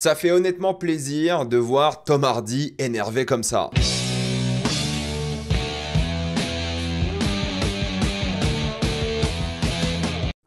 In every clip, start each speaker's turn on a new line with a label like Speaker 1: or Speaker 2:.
Speaker 1: Ça fait honnêtement plaisir de voir Tom Hardy énervé comme ça.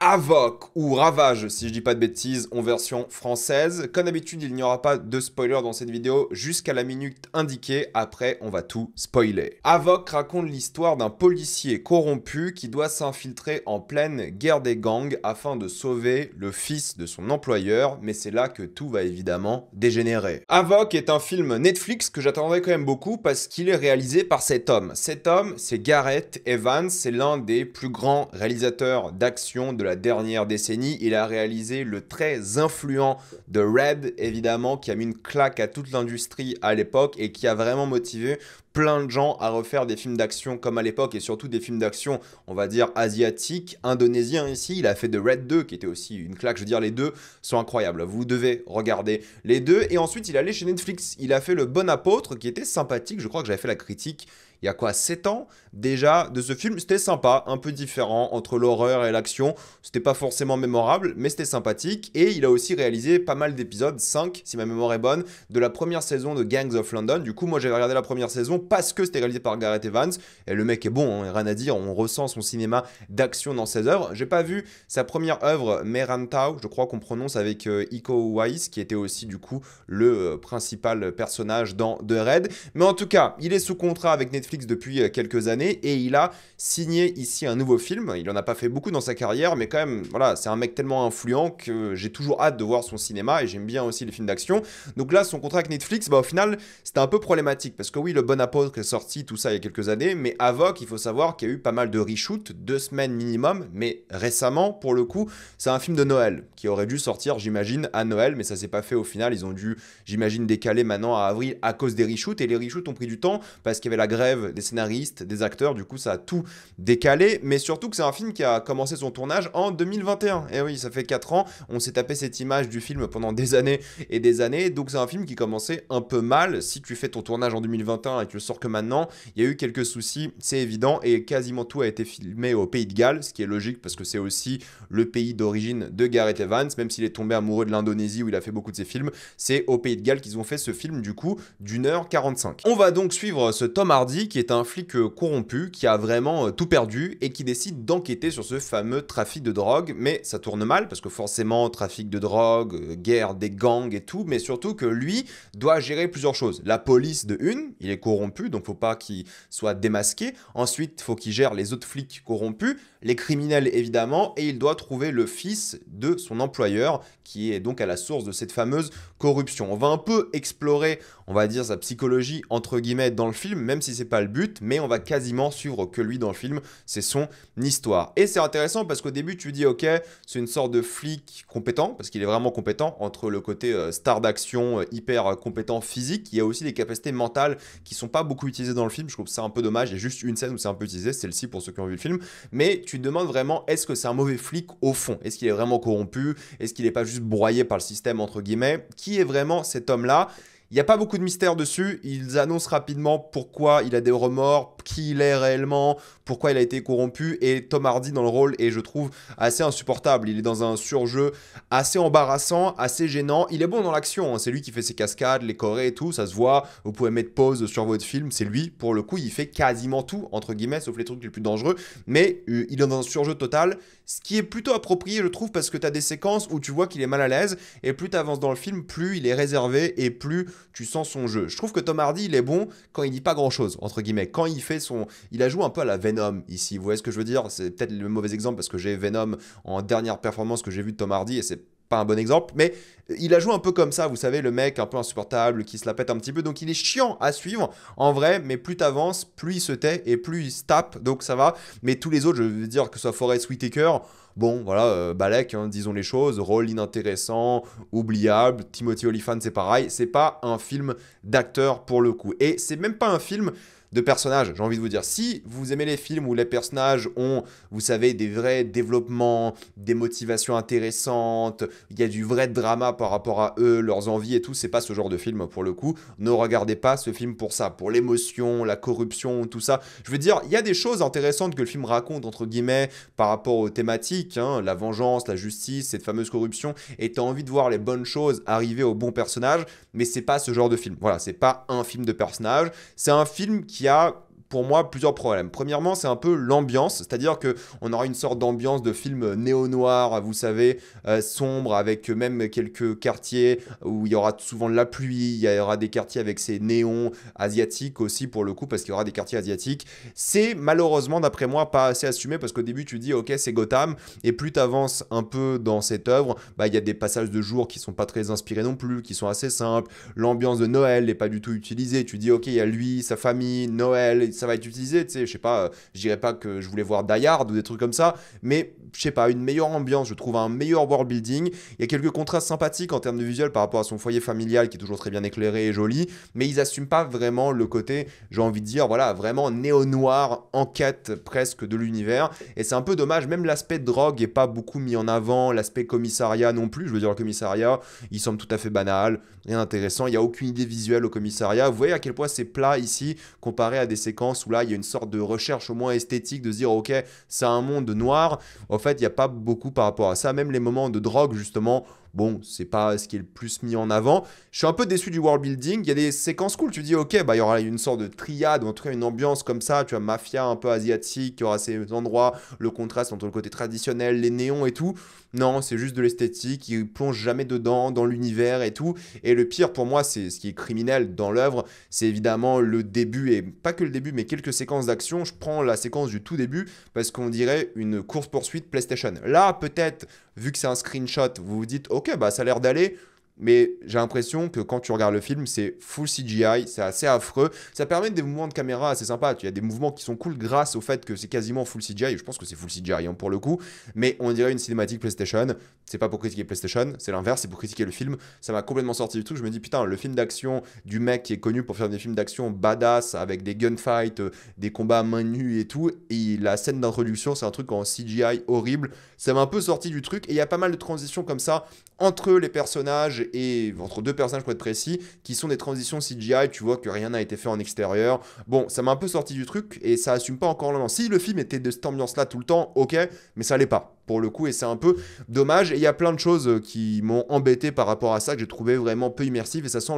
Speaker 1: Avoc ou Ravage, si je dis pas de bêtises, en version française. Comme d'habitude, il n'y aura pas de spoiler dans cette vidéo jusqu'à la minute indiquée. Après, on va tout spoiler. Avoc raconte l'histoire d'un policier corrompu qui doit s'infiltrer en pleine guerre des gangs afin de sauver le fils de son employeur, mais c'est là que tout va évidemment dégénérer. Avoc est un film Netflix que j'attendais quand même beaucoup parce qu'il est réalisé par cet homme. Cet homme, c'est Gareth Evans, c'est l'un des plus grands réalisateurs d'action de la dernière décennie. Il a réalisé le très influent The Raid, évidemment, qui a mis une claque à toute l'industrie à l'époque et qui a vraiment motivé plein de gens à refaire des films d'action comme à l'époque et surtout des films d'action, on va dire, asiatiques, indonésiens ici. Il a fait The Raid 2 qui était aussi une claque, je veux dire, les deux sont incroyables. Vous devez regarder les deux. Et ensuite, il est allé chez Netflix. Il a fait Le Bon Apôtre qui était sympathique. Je crois que j'avais fait la critique il y a quoi, 7 ans déjà de ce film. C'était sympa, un peu différent entre l'horreur et l'action. C'était pas forcément mémorable, mais c'était sympathique. Et il a aussi réalisé pas mal d'épisodes, 5 si ma mémoire est bonne, de la première saison de Gangs of London. Du coup, moi j'avais regardé la première saison parce que c'était réalisé par Gareth Evans. Et le mec est bon, hein, rien à dire. On ressent son cinéma d'action dans ses œuvres. J'ai pas vu sa première œuvre, Merantau, je crois qu'on prononce avec Iko Uwais, qui était aussi du coup le principal personnage dans The Raid. Mais en tout cas, il est sous contrat avec Netflix depuis quelques années et il a signé ici un nouveau film. Il en a pas fait beaucoup dans sa carrière, mais quand même, voilà, c'est un mec tellement influent que j'ai toujours hâte de voir son cinéma et j'aime bien aussi les films d'action. Donc là, son contrat avec Netflix, bah, au final, c'était un peu problématique parce que oui, Le Bon Apôtre est sorti, tout ça il y a quelques années, mais Avoc, il faut savoir qu'il y a eu pas mal de reshoots, 2 semaines minimum, mais récemment, pour le coup, c'est un film de Noël qui aurait dû sortir, j'imagine, à Noël, mais ça s'est pas fait au final. Ils ont dû, j'imagine, décaler maintenant à avril à cause des reshoots et les reshoots ont pris du temps parce qu'il y avait la grève des scénaristes, des acteurs, du coup ça a tout décalé, mais surtout que c'est un film qui a commencé son tournage en 2021. Et oui, ça fait 4 ans, on s'est tapé cette image du film pendant des années et des années, donc c'est un film qui commençait un peu mal. Si tu fais ton tournage en 2021 et que tu le sors que maintenant, il y a eu quelques soucis, c'est évident, et quasiment tout a été filmé au Pays de Galles, ce qui est logique parce que c'est aussi le pays d'origine de Gareth Evans, même s'il est tombé amoureux de l'Indonésie où il a fait beaucoup de ses films, c'est au Pays de Galles qu'ils ont fait ce film du coup d'1h45. On va donc suivre ce Tom Hardy qui est un flic corrompu, qui a vraiment tout perdu et qui décide d'enquêter sur ce fameux trafic de drogue. Mais ça tourne mal parce que forcément, trafic de drogue, guerre des gangs et tout, mais surtout que lui doit gérer plusieurs choses. La police de une, il est corrompu, donc faut pas qu'il soit démasqué. Ensuite, faut qu'il gère les autres flics corrompus, les criminels évidemment, et il doit trouver le fils de son employeur, qui est donc à la source de cette fameuse corruption. On va un peu explorer, on va dire, sa psychologie entre guillemets dans le film, même si c'est pas le but, mais on va quasiment suivre que lui dans le film, c'est son histoire. Et c'est intéressant parce qu'au début tu dis ok, c'est une sorte de flic compétent, parce qu'il est vraiment compétent, entre le côté star d'action, hyper compétent physique, il y a aussi des capacités mentales qui sont pas beaucoup utilisées dans le film, je trouve ça un peu dommage, il y a juste une scène où c'est un peu utilisé, celle-ci pour ceux qui ont vu le film, mais tu te demandes vraiment, est-ce que c'est un mauvais flic au fond? Est-ce qu'il est vraiment corrompu? Est-ce qu'il n'est pas juste broyé par le système entre guillemets? Qui est vraiment cet homme-là? Il n'y a pas beaucoup de mystère dessus, ils annoncent rapidement pourquoi il a des remords, qui il est réellement, pourquoi il a été corrompu, et Tom Hardy dans le rôle est, je trouve, assez insupportable. Il est dans un surjeu assez embarrassant, assez gênant. Il est bon dans l'action, hein. C'est lui qui fait ses cascades, les chorés et tout, ça se voit. Vous pouvez mettre pause sur votre film, c'est lui, pour le coup, il fait quasiment tout, entre guillemets, sauf les trucs les plus dangereux, mais il est dans un surjeu total, ce qui est plutôt approprié, je trouve, parce que tu as des séquences où tu vois qu'il est mal à l'aise, et plus tu avances dans le film, plus il est réservé, et plus tu sens son jeu. Je trouve que Tom Hardy, il est bon quand il dit pas grand-chose, entre guillemets, quand il fait son... Il a joué un peu à la Venom ici, vous voyez ce que je veux dire? C'est peut-être le mauvais exemple parce que j'ai Venom en dernière performance que j'ai vue de Tom Hardy et c'est pas un bon exemple, mais il a joué un peu comme ça, vous savez, le mec un peu insupportable qui se la pète un petit peu, donc il est chiant à suivre en vrai, mais plus t'avances, plus il se tait et plus il se tape, donc ça va. Mais tous les autres, je veux dire que ce soit Forest Whitaker, bon voilà, Balek, hein, disons les choses, rôle inintéressant, oubliable, Timothy Olyphant c'est pareil, c'est pas un film d'acteur pour le coup, et c'est même pas un film de personnages, j'ai envie de vous dire. Si vous aimez les films où les personnages ont, vous savez, des vrais développements, des motivations intéressantes, il y a du vrai drama par rapport à eux, leurs envies et tout, c'est pas ce genre de film pour le coup. Ne regardez pas ce film pour ça, pour l'émotion, la corruption, tout ça. Je veux dire, il y a des choses intéressantes que le film raconte, entre guillemets, par rapport aux thématiques, hein, la vengeance, la justice, cette fameuse corruption, et t'as envie de voir les bonnes choses arriver aux bons personnages, mais c'est pas ce genre de film. Voilà, c'est pas un film de personnage, c'est un film qui a pour moi plusieurs problèmes. Premièrement, c'est un peu l'ambiance, c'est-à-dire que on aura une sorte d'ambiance de film néo-noir, vous savez, sombre, avec même quelques quartiers où il y aura souvent de la pluie, il y aura des quartiers avec ces néons asiatiques aussi pour le coup, parce qu'il y aura des quartiers asiatiques. C'est malheureusement, d'après moi, pas assez assumé, parce qu'au début tu dis ok c'est Gotham, et plus tu avances un peu dans cette œuvre, bah il y a des passages de jour qui sont pas très inspirés non plus, qui sont assez simples. L'ambiance de Noël n'est pas du tout utilisée. Tu dis ok il y a lui, sa famille, Noël, ça va être utilisé, tu sais, je sais pas, je dirais pas que je voulais voir Die Hard ou des trucs comme ça, mais je sais pas, une meilleure ambiance, je trouve un meilleur world building, il y a quelques contrastes sympathiques en termes de visuel par rapport à son foyer familial qui est toujours très bien éclairé et joli, mais ils assument pas vraiment le côté, j'ai envie de dire, voilà, vraiment néo-noir, enquête presque de l'univers, et c'est un peu dommage, même l'aspect drogue est pas beaucoup mis en avant, l'aspect commissariat non plus, je veux dire le commissariat, il semble tout à fait banal, rien d'intéressant, il y a aucune idée visuelle au commissariat, vous voyez à quel point c'est plat ici, comparé à des séquences où là il y a une sorte de recherche au moins esthétique de se dire ok c'est un monde noir, en fait il n'y a pas beaucoup par rapport à ça, même les moments de drogue justement, bon c'est pas ce qui est le plus mis en avant, je suis un peu déçu du world building, il y a des séquences cool, tu dis ok bah il y aura une sorte de triade, ou en tout cas une ambiance comme ça, tu vois mafia un peu asiatique, il y aura ces endroits, le contraste entre le côté traditionnel, les néons et tout, non c'est juste de l'esthétique, il plonge jamais dedans, dans l'univers et tout, et le pire pour moi c'est ce qui est criminel dans l'œuvre, c'est évidemment le début, et pas que le début mais quelques séquences d'action, je prends la séquence du tout début parce qu'on dirait une course-poursuite PlayStation. Là, peut-être, vu que c'est un screenshot, vous vous dites, ok, bah ça a l'air d'aller, mais j'ai l'impression que quand tu regardes le film, c'est full CGI, c'est assez affreux. Ça permet des mouvements de caméra assez sympas. Il y a des mouvements qui sont cool grâce au fait que c'est quasiment full CGI. Je pense que c'est full CGI hein, pour le coup. Mais on dirait une cinématique PlayStation. C'est pas pour critiquer PlayStation, c'est l'inverse, c'est pour critiquer le film. Ça m'a complètement sorti du truc. Je me dis, putain, le film d'action du mec qui est connu pour faire des films d'action badass avec des gunfights, des combats à main nue et tout. Et la scène d'introduction, c'est un truc en CGI horrible. Ça m'a un peu sorti du truc. Et il y a pas mal de transitions comme ça entre les personnages et entre deux personnages pour être précis, qui sont des transitions CGI, tu vois que rien n'a été fait en extérieur. Bon, ça m'a un peu sorti du truc et ça assume pas encore vraiment. Si le film était de cette ambiance-là tout le temps, ok, mais ça l'est pas pour le coup et c'est un peu dommage. Et il y a plein de choses qui m'ont embêté par rapport à ça, que j'ai trouvé vraiment peu immersif et ça sent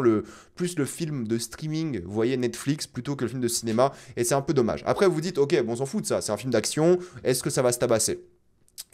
Speaker 1: plus le film de streaming, vous voyez Netflix, plutôt que le film de cinéma et c'est un peu dommage. Après vous dites, ok, bon on s'en fout de ça, c'est un film d'action, est-ce que ça va se tabasser?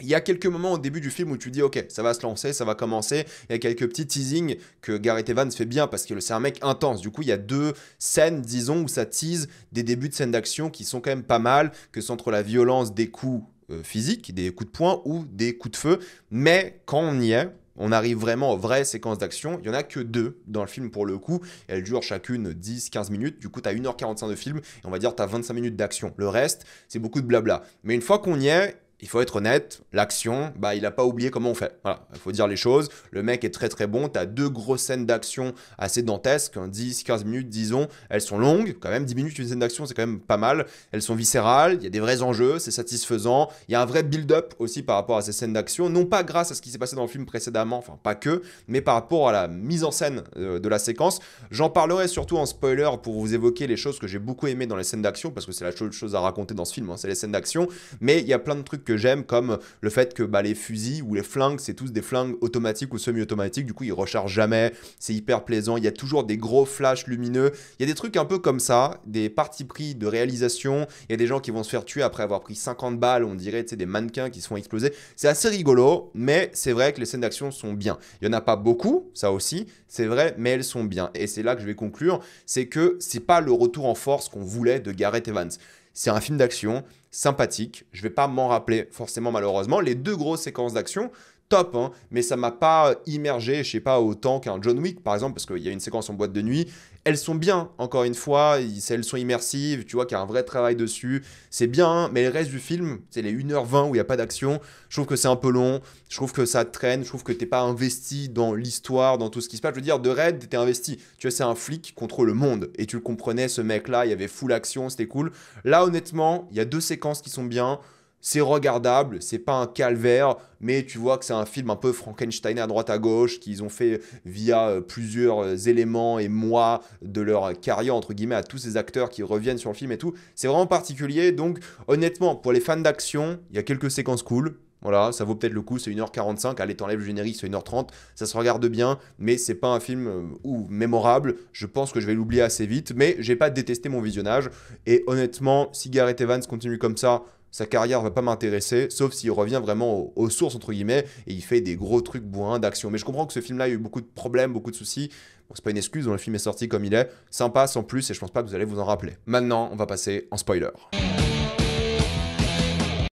Speaker 1: Il y a quelques moments au début du film où tu dis ok ça va se lancer, ça va commencer, il y a quelques petits teasings que Gareth Evans fait bien parce que c'est un mec intense, du coup il y a deux scènes disons où ça tease des débuts de scènes d'action qui sont quand même pas mal, que c'est entre la violence des coups physiques, des coups de poing ou des coups de feu, mais quand on y est, on arrive vraiment aux vraies séquences d'action. Il n'y en a que deux dans le film pour le coup. Elles durent chacune 10-15 minutes. Du coup, tu as 1h45 de film et on va dire tu as 25 minutes d'action. Le reste, c'est beaucoup de blabla. Mais une fois qu'on y est, il faut être honnête, l'action, bah il a pas oublié comment on fait. Voilà, il faut dire les choses. Le mec est très très bon. Tu as deux grosses scènes d'action assez dantesques, 10-15 minutes disons. Elles sont longues, quand même 10 minutes une scène d'action, c'est quand même pas mal. Elles sont viscérales, il y a des vrais enjeux, c'est satisfaisant. Il y a un vrai build-up aussi par rapport à ces scènes d'action, non pas grâce à ce qui s'est passé dans le film précédemment, enfin pas que, mais par rapport à la mise en scène de la séquence. J'en parlerai surtout en spoiler pour vous évoquer les choses que j'ai beaucoup aimées dans les scènes d'action, parce que c'est la seule chose à raconter dans ce film, hein, c'est les scènes d'action. Mais il y a plein de trucs que j'aime, comme le fait que bah, les fusils ou les flingues, c'est tous des flingues automatiques ou semi-automatiques, du coup ils rechargent jamais, c'est hyper plaisant, il y a toujours des gros flashs lumineux, il y a des trucs un peu comme ça, des partis pris de réalisation, il y a des gens qui vont se faire tuer après avoir pris 50 balles, on dirait des mannequins qui se font exploser, c'est assez rigolo, mais c'est vrai que les scènes d'action sont bien, il n'y en a pas beaucoup, ça aussi, c'est vrai, mais elles sont bien, et c'est là que je vais conclure, c'est que c'est pas le retour en force qu'on voulait de Gareth Evans. C'est un film d'action sympathique, je vais pas m'en rappeler forcément malheureusement. Les deux grosses séquences d'action, top, hein, mais ça m'a pas immergé, je sais pas, autant qu'un John Wick par exemple, parce qu'il y a une séquence en boîte de nuit. Elles sont bien, encore une fois, elles sont immersives, tu vois qu'il y a un vrai travail dessus, c'est bien, hein, mais le reste du film, c'est les 1h20 où il n'y a pas d'action, je trouve que c'est un peu long, je trouve que ça traîne, je trouve que t'es pas investi dans l'histoire, dans tout ce qui se passe. Je veux dire, de Red, t'étais investi, tu vois, c'est un flic contre le monde, et tu le comprenais, ce mec-là, il y avait full action, c'était cool. Là, honnêtement, il y a 2 séquences qui sont bien, c'est regardable, c'est pas un calvaire, mais tu vois que c'est un film un peu Frankenstein à droite à gauche, qu'ils ont fait via plusieurs éléments et mois de leur carrière, entre guillemets, à tous ces acteurs qui reviennent sur le film et tout. C'est vraiment particulier, donc honnêtement, pour les fans d'action, il y a quelques séquences cool. Voilà, ça vaut peut-être le coup, c'est 1h45, allez, t'enlèves le générique, c'est 1h30, ça se regarde bien, mais c'est pas un film mémorable, je pense que je vais l'oublier assez vite, mais j'ai pas détesté mon visionnage, et honnêtement, si Gareth Evans continue comme ça, sa carrière va pas m'intéresser, sauf s'il revient vraiment aux sources, entre guillemets, et il fait des gros trucs bourrins d'action. Mais je comprends que ce film-là a eu beaucoup de problèmes, beaucoup de soucis. Bon, c'est pas une excuse, le film est sorti comme il est. Sympa sans plus, et je pense pas que vous allez vous en rappeler. Maintenant, on va passer en spoiler.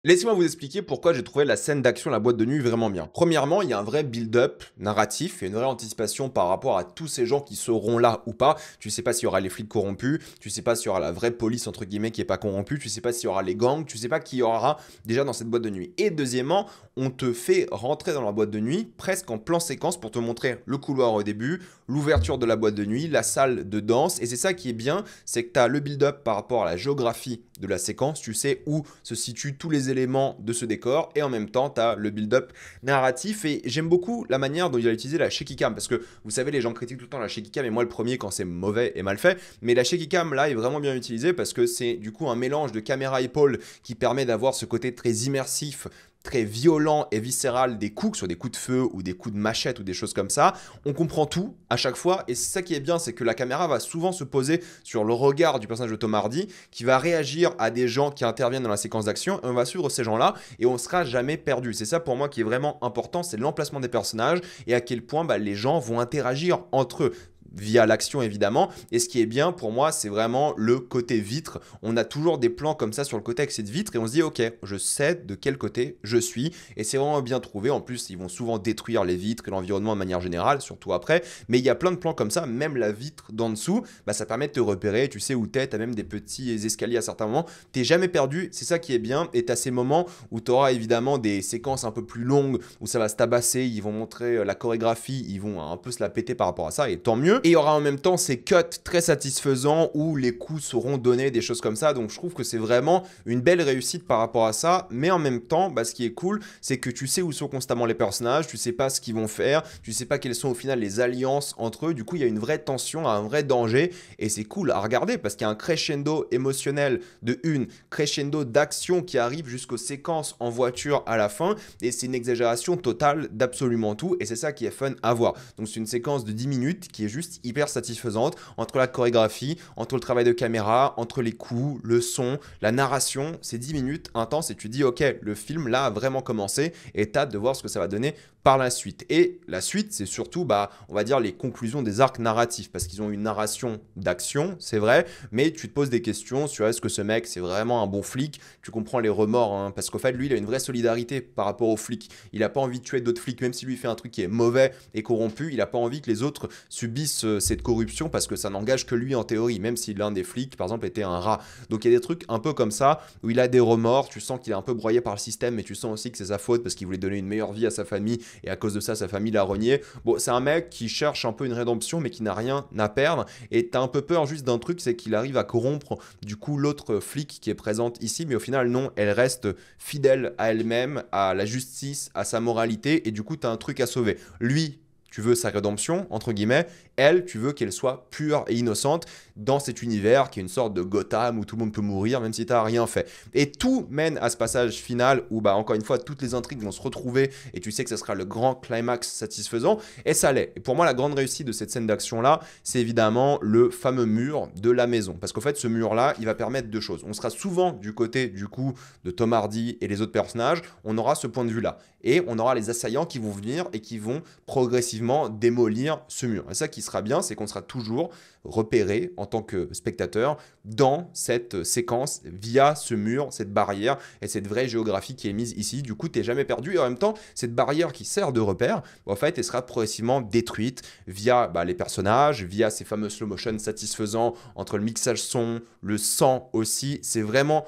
Speaker 1: Laissez-moi vous expliquer pourquoi j'ai trouvé la scène d'action La boîte de nuit vraiment bien. Premièrement, il y a un vrai build-up narratif et une vraie anticipation par rapport à tous ces gens qui seront là ou pas. Tu sais pas s'il y aura les flics corrompus, tu sais pas s'il y aura la vraie police entre guillemets qui est pas corrompue, tu sais pas s'il y aura les gangs, tu sais pas qui y aura déjà dans cette boîte de nuit. Et deuxièmement, on te fait rentrer dans la boîte de nuit presque en plan séquence pour te montrer le couloir au début, l'ouverture de la boîte de nuit, la salle de danse. Et c'est ça qui est bien, c'est que tu as le build-up par rapport à la géographie de la séquence, tu sais où se situent tous les éléments de ce décor, et en même temps tu as le build-up narratif. Et j'aime beaucoup la manière dont il a utilisé la shaky cam, parce que vous savez, les gens critiquent tout le temps la shaky cam, et moi le premier quand c'est mauvais et mal fait, mais la shaky cam là est vraiment bien utilisée parce que c'est du coup un mélange de caméra épaule qui permet d'avoir ce côté très immersif, très violent et viscéral des coups, sur des coups de feu ou des coups de machette ou des choses comme ça. On comprend tout à chaque fois, et c'est ça qui est bien, c'est que la caméra va souvent se poser sur le regard du personnage de Tom Hardy qui va réagir à des gens qui interviennent dans la séquence d'action, et on va suivre ces gens-là et on sera jamais perdu. C'est ça pour moi qui est vraiment important, c'est l'emplacement des personnages et à quel point les gens vont interagir entre eux via l'action évidemment. Et ce qui est bien pour moi, c'est vraiment le côté vitre. On a toujours des plans comme ça sur le côté avec cette vitre et on se dit ok, je sais de quel côté je suis, et c'est vraiment bien trouvé. En plus, ils vont souvent détruire les vitres et l'environnement de manière générale, surtout après, mais il y a plein de plans comme ça, même la vitre d'en dessous, ça permet de te repérer, tu sais où t'es, t'as même des petits escaliers à certains moments, t'es jamais perdu, c'est ça qui est bien. Et t'as ces moments où t'auras évidemment des séquences un peu plus longues, où ça va se tabasser, ils vont montrer la chorégraphie, ils vont un peu se la péter par rapport à ça, et tant mieux. Et il y aura en même temps ces cuts très satisfaisants où les coups seront donnés, des choses comme ça. Donc je trouve que c'est vraiment une belle réussite par rapport à ça. Mais en même temps, ce qui est cool, c'est que tu sais où sont constamment les personnages, tu sais pas ce qu'ils vont faire, tu sais pas quelles sont au final les alliances entre eux. Du coup, il y a une vraie tension, un vrai danger. Et c'est cool à regarder parce qu'il y a un crescendo émotionnel de une, crescendo d'action qui arrive jusqu'aux séquences en voiture à la fin. Et c'est une exagération totale d'absolument tout. Et c'est ça qui est fun à voir. Donc c'est une séquence de 10 minutes qui est juste hyper satisfaisante, entre la chorégraphie, entre le travail de caméra, entre les coups, le son, la narration. C'est 10 minutes intenses et tu dis ok, le film là a vraiment commencé, et t'as hâte de voir ce que ça va donner par la suite. Et la suite, c'est surtout, on va dire, les conclusions des arcs narratifs, parce qu'ils ont une narration d'action, c'est vrai, mais tu te poses des questions sur est-ce que ce mec, c'est vraiment un bon flic. Tu comprends les remords, hein, parce qu'en fait, lui, il a une vraie solidarité par rapport aux flics. Il a pas envie de tuer d'autres flics, même si lui fait un truc qui est mauvais et corrompu, il a pas envie que les autres subissent cette corruption, parce que ça n'engage que lui en théorie, même si l'un des flics, par exemple, était un rat. Donc il y a des trucs un peu comme ça, où il a des remords, tu sens qu'il est un peu broyé par le système, mais tu sens aussi que c'est sa faute, parce qu'il voulait donner une meilleure vie à sa famille, et à cause de ça, sa famille l'a renié. Bon, c'est un mec qui cherche un peu une rédemption, mais qui n'a rien à perdre, et t'as un peu peur juste d'un truc, c'est qu'il arrive à corrompre, du coup, l'autre flic qui est présente ici, mais au final, non, elle reste fidèle à elle-même, à la justice, à sa moralité, et du coup, t'as un truc à sauver. Lui, tu veux sa rédemption, entre guillemets. Elle, tu veux qu'elle soit pure et innocente dans cet univers qui est une sorte de Gotham où tout le monde peut mourir même si tu n'as rien fait. Et tout mène à ce passage final où, encore une fois, toutes les intrigues vont se retrouver et tu sais que ce sera le grand climax satisfaisant. Et ça l'est. Et pour moi, la grande réussite de cette scène d'action-là, c'est évidemment le fameux mur de la maison. Parce qu'en fait, ce mur-là, il va permettre deux choses. On sera souvent du côté, du coup, de Tom Hardy et les autres personnages. On aura ce point de vue-là. Et on aura les assaillants qui vont venir et qui vont progressivement progressivement démolir ce mur. Et ça qui sera bien, c'est qu'on sera toujours repéré en tant que spectateur dans cette séquence via ce mur, cette barrière et cette vraie géographie qui est mise ici. Du coup, tu n'es jamais perdu et en même temps, cette barrière qui sert de repère, en fait, elle sera progressivement détruite via les personnages, via ces fameux slow motion satisfaisants entre le mixage son, le sang aussi. C'est vraiment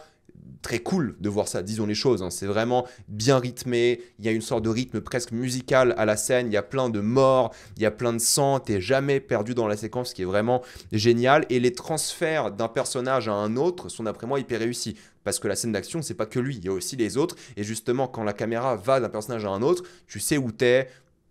Speaker 1: très cool de voir ça, disons les choses, hein. C'est vraiment bien rythmé, il y a une sorte de rythme presque musical à la scène, il y a plein de morts, il y a plein de sang, t'es jamais perdu dans la séquence, ce qui est vraiment génial. Et les transferts d'un personnage à un autre sont d'après moi hyper réussis. Parce que la scène d'action, c'est pas que lui, il y a aussi les autres. Et justement, quand la caméra va d'un personnage à un autre, tu sais où t'es.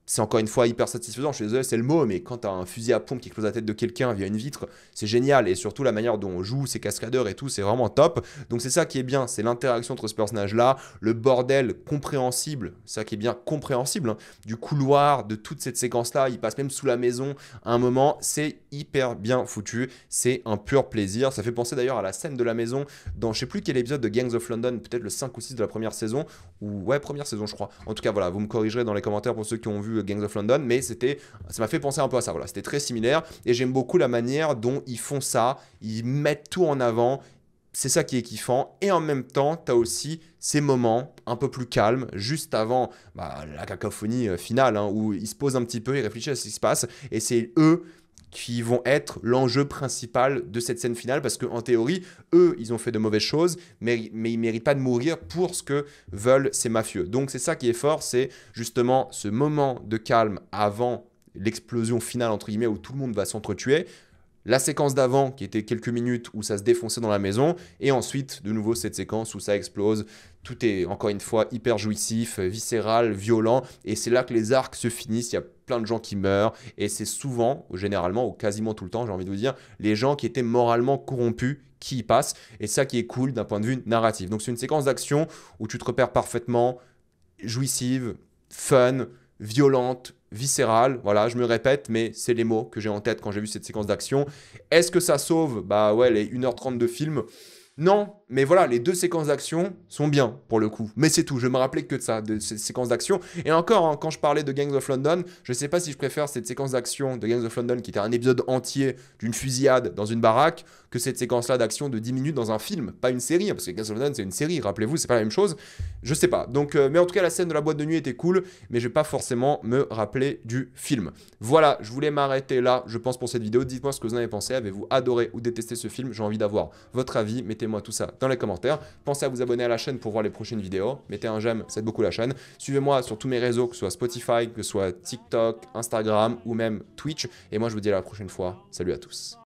Speaker 1: C'est encore une fois hyper satisfaisant, je suis désolé, c'est le mot, mais quand tu as un fusil à pompe qui explose la tête de quelqu'un via une vitre, c'est génial. Et surtout, la manière dont on joue, ces cascadeurs et tout, c'est vraiment top. Donc c'est ça qui est bien, c'est l'interaction entre ce personnage-là, le bordel compréhensible, c'est ça qui est bien compréhensible, hein, du couloir, de toute cette séquence-là, il passe même sous la maison à un moment, c'est hyper bien foutu, c'est un pur plaisir. Ça fait penser d'ailleurs à la scène de la maison dans je sais plus quel épisode de Gangs of London, peut-être le 5 ou 6 de la première saison, ou ouais, première saison je crois. En tout cas voilà, vous me corrigerez dans les commentaires pour ceux qui ont vu Gangs of London, mais ça m'a fait penser un peu à ça, voilà, c'était très similaire, et j'aime beaucoup la manière dont ils font ça, ils mettent tout en avant, c'est ça qui est kiffant, et en même temps, tu as aussi ces moments un peu plus calmes, juste avant la cacophonie finale, hein, où ils se posent un petit peu, ils réfléchissent à ce qui se passe, et c'est eux qui vont être l'enjeu principal de cette scène finale, parce qu'en théorie, eux, ils ont fait de mauvaises choses, mais ils ne méritent pas de mourir pour ce que veulent ces mafieux. Donc c'est ça qui est fort, c'est justement ce moment de calme avant l'explosion finale, entre guillemets, où tout le monde va s'entretuer, la séquence d'avant qui était quelques minutes où ça se défonçait dans la maison, et ensuite de nouveau cette séquence où ça explose. Tout est encore une fois hyper jouissif, viscéral, violent, et c'est là que les arcs se finissent. Il y a plein de gens qui meurent, et c'est souvent, généralement, ou quasiment tout le temps, j'ai envie de vous dire, les gens qui étaient moralement corrompus qui y passent, et ça qui est cool d'un point de vue narratif. Donc c'est une séquence d'action où tu te repères parfaitement, jouissive, fun, violente, viscérale, voilà, je me répète, mais c'est les mots que j'ai en tête quand j'ai vu cette séquence d'action. Est-ce que ça sauve, les 1h30 de film? Non, mais voilà, les deux séquences d'action sont bien, pour le coup. Mais c'est tout, je me rappelais que de ça, de ces séquences d'action. Et encore, hein, quand je parlais de Gangs of London, je sais pas si je préfère cette séquence d'action de Gangs of London, qui était un épisode entier d'une fusillade dans une baraque, que cette séquence-là d'action de 10 minutes dans un film, pas une série, hein, parce que Gangs of London, c'est une série, rappelez-vous, c'est pas la même chose. Je sais pas. Donc, mais en tout cas, la scène de la boîte de nuit était cool, mais je vais pas forcément me rappeler du film. Voilà, je voulais m'arrêter là, je pense, pour cette vidéo. Dites-moi ce que vous en avez pensé. Avez-vous adoré ou détesté ce film? J'ai envie d'avoir votre avis. Mettez-moi tout ça dans les commentaires. Pensez à vous abonner à la chaîne pour voir les prochaines vidéos. Mettez un j'aime, ça aide beaucoup la chaîne. Suivez-moi sur tous mes réseaux, que ce soit Spotify, que ce soit TikTok, Instagram ou même Twitch. Et moi, je vous dis à la prochaine fois. Salut à tous.